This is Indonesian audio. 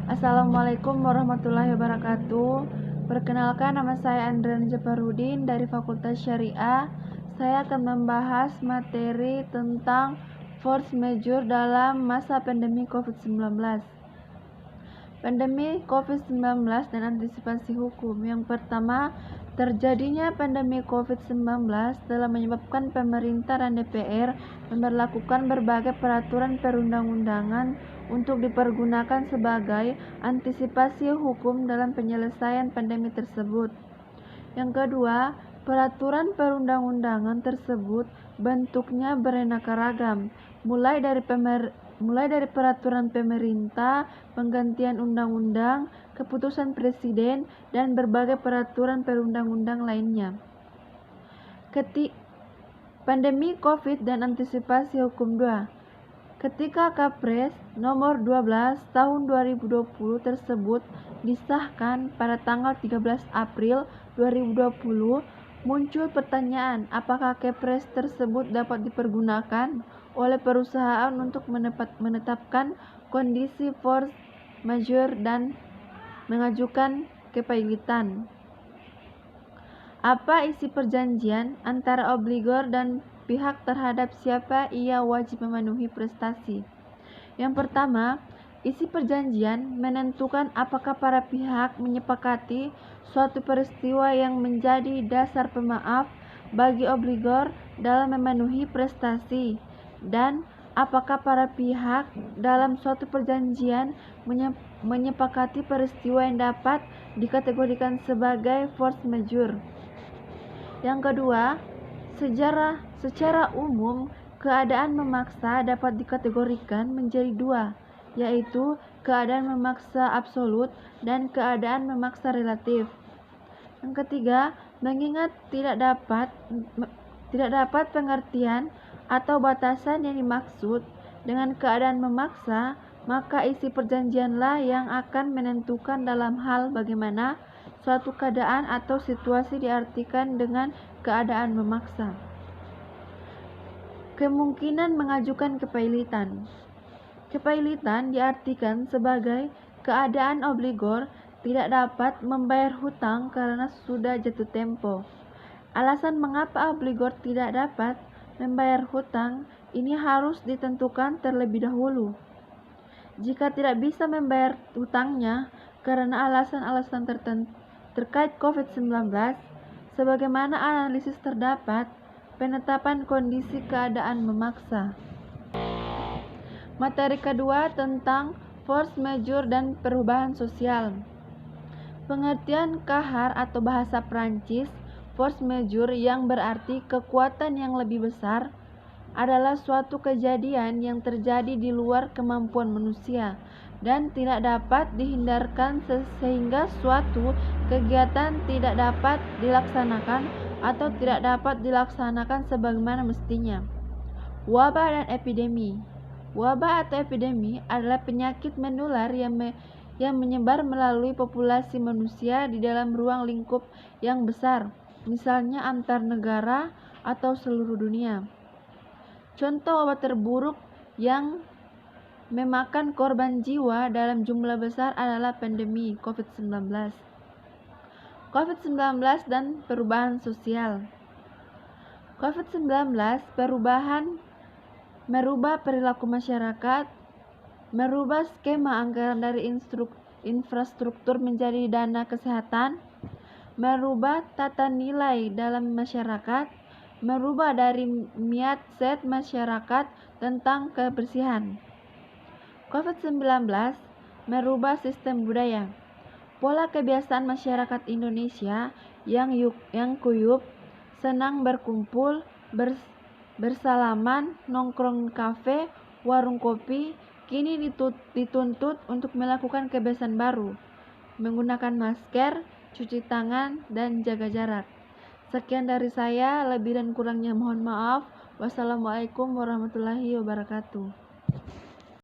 Assalamualaikum warahmatullahi wabarakatuh. Perkenalkan, nama saya Andrian Jafarudin dari Fakultas Syariah. Saya akan membahas materi tentang force majeure dalam masa pandemi COVID-19. Pandemi COVID-19 dan antisipasi hukum. Yang pertama, terjadinya pandemi COVID-19 telah menyebabkan pemerintah dan DPR memberlakukan berbagai peraturan perundang-undangan untuk dipergunakan sebagai antisipasi hukum dalam penyelesaian pandemi tersebut. Yang kedua, peraturan perundang-undangan tersebut bentuknya beraneka ragam, mulai dari peraturan pemerintah, penggantian undang-undang, keputusan presiden, dan berbagai peraturan perundang-undang lainnya. Pandemi COVID dan antisipasi hukum 2. Ketika Kepres nomor 12 tahun 2020 tersebut disahkan pada tanggal 13 April 2020, muncul pertanyaan apakah Kepres tersebut dapat dipergunakan oleh perusahaan untuk menetapkan kondisi force majeure dan mengajukan kepailitan. Apa isi perjanjian antara obligor dan pihak terhadap siapa ia wajib memenuhi prestasi? Yang pertama, isi perjanjian menentukan apakah para pihak menyepakati suatu peristiwa yang menjadi dasar pemaaf bagi obligor dalam memenuhi prestasi, dan apakah para pihak dalam suatu perjanjian menyepakati peristiwa yang dapat dikategorikan sebagai force majeure. Yang kedua, secara umum, keadaan memaksa dapat dikategorikan menjadi dua, yaitu keadaan memaksa absolut dan keadaan memaksa relatif. Yang ketiga, mengingat tidak dapat pengertian atau batasan yang dimaksud dengan keadaan memaksa, maka isi perjanjianlah yang akan menentukan dalam hal bagaimana suatu keadaan atau situasi diartikan dengan keadaan memaksa. Kemungkinan mengajukan kepailitan. Kepailitan diartikan sebagai keadaan obligor tidak dapat membayar hutang karena sudah jatuh tempo. Alasan mengapa obligor tidak dapat membayar hutang ini harus ditentukan terlebih dahulu. Jika tidak bisa membayar hutangnya karena alasan-alasan tertentu terkait COVID-19, sebagaimana analisis terdapat, penetapan kondisi keadaan memaksa. Materi kedua tentang force majeure dan perubahan sosial. Pengertian kahar atau bahasa Prancis, force majeure yang berarti kekuatan yang lebih besar, adalah suatu kejadian yang terjadi di luar kemampuan manusia dan tidak dapat dihindarkan sehingga suatu kegiatan tidak dapat dilaksanakan atau tidak dapat dilaksanakan sebagaimana mestinya. Wabah dan epidemi. Wabah atau epidemi adalah penyakit menular yang menyebar melalui populasi manusia di dalam ruang lingkup yang besar, misalnya antar negara atau seluruh dunia. Contoh wabah terburuk yang memakan korban jiwa dalam jumlah besar adalah pandemi COVID-19. COVID-19 dan perubahan sosial. COVID-19 merubah perilaku masyarakat, merubah skema anggaran dari infrastruktur menjadi dana kesehatan, merubah tata nilai dalam masyarakat, merubah dari mindset masyarakat tentang kebersihan. COVID-19 merubah sistem budaya. Pola kebiasaan masyarakat Indonesia yang kuyup, senang berkumpul, bersalaman, nongkrong kafe, warung kopi, kini dituntut untuk melakukan kebiasaan baru, menggunakan masker, cuci tangan, dan jaga jarak. Sekian dari saya, lebih dan kurangnya mohon maaf. Wassalamualaikum warahmatullahi wabarakatuh.